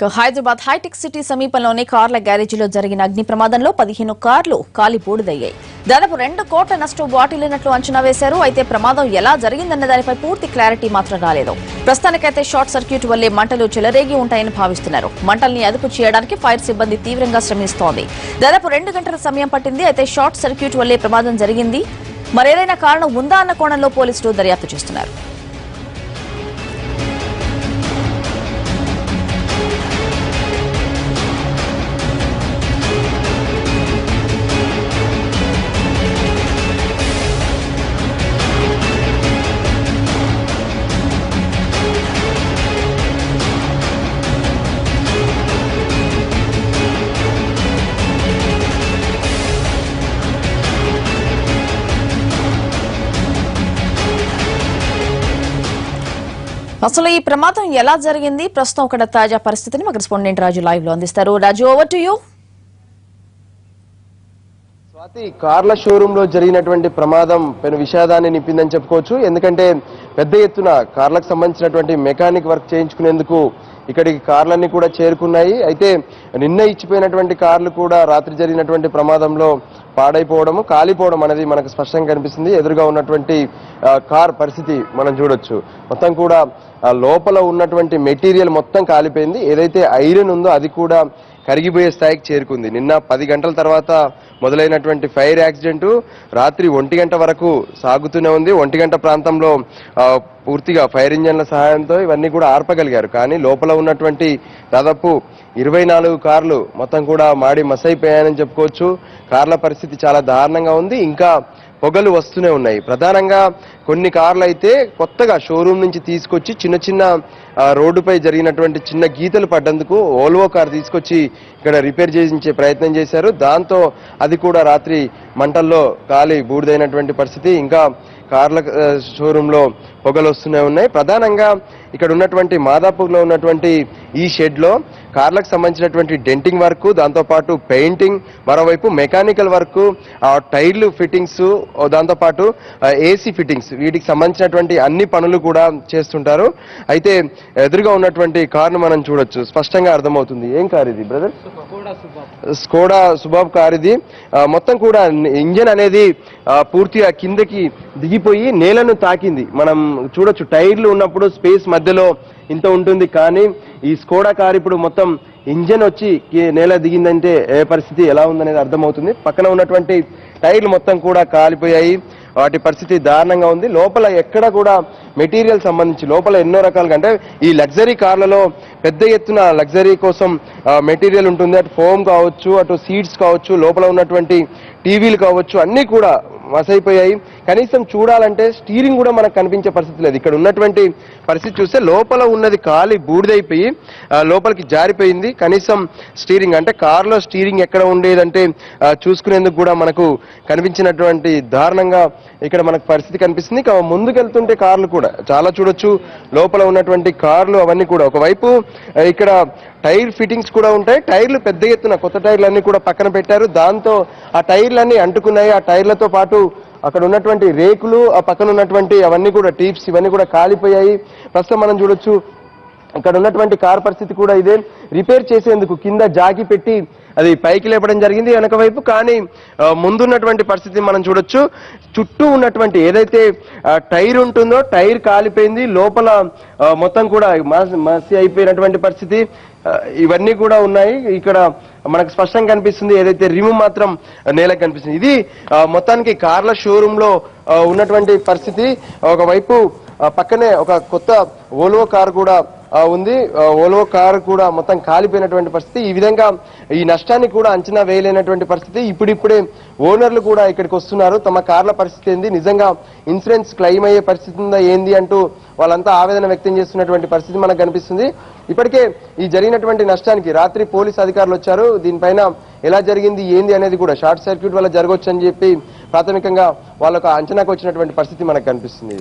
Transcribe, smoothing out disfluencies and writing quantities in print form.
Hyderabad hitech city సమీపంలోని కార్ల గ్యారేజీలో జరిగిన అగ్ని ప్రమాదంలో 15 కార్లు కాలి బూడిదయ్యాయి. దాదాపు 2 కోట్ల నష్టం వాటిల్లినట్లు అంచనా వేశారు. అయితే ప్రమాదం ఎలా జరిగిందన్న దానిపై పూర్తి క్లారిటీ మాత్రం రాలేదు. ప్రస్తుతానికైతే షార్ట్ సర్క్యూట్ వల్లే మంటలు చెలరేగి ఉంటాయని భావిస్తున్నారు. మంటల్ని అదుపు చేయడానికి ఫైర్ సిబ్బంది తీవ్రంగా శ్రమిస్తోంది. దాదాపు 2 గంటల సమయం పట్టింది. అయితే షార్ట్ సర్క్యూట్ వల్లే ప్రమాదం జరిగింది. మరేదైనా కారణం ఉందా అన్న కోణంలో పోలీసులు దర్యాప్తు చేస్తున్నారు. అసలు ఈ ప్రమాదం ఎలా జరిగింది, ప్రస్తుతం అక్కడ తాజా పరిస్థితిని మా కరెస్పాండెంట్ రాజు లైవ్ లో అందిస్తారు. రాజు, ఓవర్ టు యూ. స్వాతి, కార్ల షోరూమ్ లో జరిగినటువంటి ప్రమాదం పెను విషాదాన్ని నింపిందని చెప్పుకోవచ్చు. ఎందుకంటే పెద్ద ఎత్తున కార్లకు సంబంధించినటువంటి మెకానిక్ వర్క్ చేయించుకునేందుకు ఇక్కడికి కార్లన్నీ కూడా చేరుకున్నాయి. అయితే నిన్న ఇచ్చిపోయినటువంటి కార్లు కూడా రాత్రి జరిగినటువంటి ప్రమాదంలో పాడైపోవడము, కాలిపోవడం అనేది మనకు స్పష్టంగా కనిపిస్తుంది. ఎదురుగా ఉన్నటువంటి కార్ పరిస్థితి మనం చూడొచ్చు. మొత్తం కూడా లోపల ఉన్నటువంటి మెటీరియల్ మొత్తం కాలిపోయింది. ఏదైతే ఐరన్ ఉందో అది కూడా కరిగిపోయే స్థాయికి చేరుకుంది. నిన్న 10 గంటల తర్వాత మొదలైనటువంటి ఫైర్ యాక్సిడెంట్ రాత్రి 1 గంట వరకు సాగుతూనే ఉంది. 1 గంట ప్రాంతంలో పూర్తిగా ఫైర్ ఇంజన్ల సహాయంతో ఇవన్నీ కూడా ఆర్పగలిగారు. కానీ లోపల ఉన్నటువంటి దాదాపు 24 కార్లు మొత్తం కూడా మాడి మసైపోయాయని చెప్పుకోవచ్చు. కార్ల పరిస్థితి చాలా దారుణంగా ఉంది. ఇంకా పొగలు వస్తూనే ఉన్నాయి. ప్రధానంగా కొన్ని కార్లు అయితే కొత్తగా షోరూమ్ నుంచి తీసుకొచ్చి చిన్న చిన్న రోడ్డుపై జరిగినటువంటి చిన్న గీతలు పడ్డందుకు ఓల్వో కార్ తీసుకొచ్చి ఇక్కడ రిపేర్ చేయించే ప్రయత్నం చేశారు. దాంతో అది కూడా రాత్రి మంటల్లో కాలి బూడిదైనటువంటి పరిస్థితి. ఇంకా కార్ల షోరూమ్ లో పొగలు వస్తూనే ఉన్నాయి. ప్రధానంగా ఇక్కడ ఉన్నటువంటి మాదాపూర్లో ఉన్నటువంటి ఈ షెడ్ లో కార్లకు సంబంధించినటువంటి డెంటింగ్ వర్క్, దాంతోపాటు పెయింటింగ్, మరోవైపు మెకానికల్ వర్క్, టైర్లు ఫిట్టింగ్స్, దాంతోపాటు ఏసీ ఫిట్టింగ్స్, వీటికి సంబంధించినటువంటి అన్ని పనులు కూడా చేస్తుంటారు. అయితే ఎదురుగా ఉన్నటువంటి కార్ను మనం చూడొచ్చు, స్పష్టంగా అర్థమవుతుంది. ఏం కార్ ఇది బ్రదర్? స్కోడా సుబాబ్ కార్ ఇది. మొత్తం కూడా ఇంజన్ అనేది పూర్తిగా కిందకి దిగిపోయి నేలను తాకింది. మనం చూడొచ్చు, టైర్లు ఉన్నప్పుడు స్పేస్ మధ్యలో ఇంత ఉంటుంది. కానీ ఈ స్కోడా కార్ ఇప్పుడు మొత్తం ఇంజన్ వచ్చి నేల దిగిందంటే ఏ పరిస్థితి ఎలా ఉందనేది అర్థమవుతుంది. పక్కన ఉన్నటువంటి టైర్లు మొత్తం కూడా కాలిపోయాయి. వాటి పరిస్థితి దారుణంగా ఉంది. లోపల ఎక్కడ కూడా మెటీరియల్ సంబంధించి లోపల ఎన్నో రకాలుగా, అంటే ఈ లగ్జరీ కార్లలో పెద్ద ఎత్తున లగ్జరీ కోసం మెటీరియల్ ఉంటుంది. అటు ఫోమ్ కావచ్చు, అటు సీట్స్ కావచ్చు, లోపల ఉన్నటువంటి టీవీలు కావచ్చు, అన్నీ కూడా మసైపోయాయి. కనీసం చూడాలంటే స్టీరింగ్ కూడా మనకు కనిపించే పరిస్థితి లేదు. ఇక్కడ ఉన్నటువంటి పరిస్థితి చూస్తే లోపల ఉన్నది కాలి బూడిదైపోయి లోపలికి జారిపోయింది. కనీసం స్టీరింగ్, అంటే కార్లో స్టీరింగ్ ఎక్కడ ఉండేదంటే చూసుకునేందుకు కూడా మనకు కనిపించినటువంటి దారుణంగా ఇక్కడ మనకు పరిస్థితి కనిపిస్తుంది. ఇక ముందుకెళ్తుంటే కార్లు కూడా చాలా చూడొచ్చు. లోపల ఉన్నటువంటి కార్లు అవన్నీ కూడా, ఒకవైపు ఇక్కడ టైర్ ఫిట్టింగ్స్ కూడా ఉంటాయి. టైర్లు పెద్ద ఎత్తున కొత్త టైర్లు అన్ని కూడా పక్కన పెట్టారు. దాంతో ఆ టైర్లన్నీ అంటుకున్నాయి. ఆ టైర్లతో పాటు అక్కడ ఉన్నటువంటి రేకులు, ఆ పక్కన ఉన్నటువంటి అవన్నీ కూడా టీప్స్, ఇవన్నీ కూడా కాలిపోయాయి. ప్రస్తుతం మనం చూడొచ్చు ఇక్కడ ఉన్నటువంటి కార్ పరిస్థితి కూడా ఇదే. రిపేర్ చేసేందుకు కింద జాకి పెట్టి అది పైకి లేపడం జరిగింది వెనక వైపు. కానీ ముందున్నటువంటి పరిస్థితి మనం చూడొచ్చు. చుట్టూ ఉన్నటువంటి ఏదైతే టైర్ ఉంటుందో టైర్ కాలిపోయింది. లోపల మొత్తం కూడా మసి అయిపోయినటువంటి పరిస్థితి ఇవన్నీ కూడా ఉన్నాయి. ఇక్కడ మనకు స్పష్టంగా కనిపిస్తుంది. ఏదైతే రిమ్ మాత్రం నేలకు కనిపిస్తుంది. ఇది మొత్తానికి కార్ల షోరూమ్ లో ఉన్నటువంటి పరిస్థితి. ఒకవైపు పక్కనే ఒక కొత్త ఓల్వో కార్ కూడా ఉంది. ఓల్వో కార్ కూడా మొత్తం కాలిపోయినటువంటి పరిస్థితి. ఈ విధంగా ఈ నష్టాన్ని కూడా అంచనా వేయలేనటువంటి పరిస్థితి. ఇప్పుడిప్పుడే ఓనర్లు కూడా ఇక్కడికి వస్తున్నారు. తమ కార్ల పరిస్థితి ఏంది, నిజంగా ఇన్సూరెన్స్ క్లెయిమ్ అయ్యే పరిస్థితి ఉందా ఏంది అంటూ వాళ్ళంతా ఆవేదన వ్యక్తం చేస్తున్నటువంటి పరిస్థితి మనకు కనిపిస్తుంది. ఇప్పటికే ఈ జరిగినటువంటి నష్టానికి రాత్రి పోలీసు అధికారులు వచ్చారు. దీనిపైన ఎలా జరిగింది ఏంది అనేది కూడా షార్ట్ సర్క్యూట్ వల్ల జరగవచ్చు అని చెప్పి ప్రాథమికంగా వాళ్ళకు అంచనాకు వచ్చినటువంటి పరిస్థితి మనకు కనిపిస్తుంది.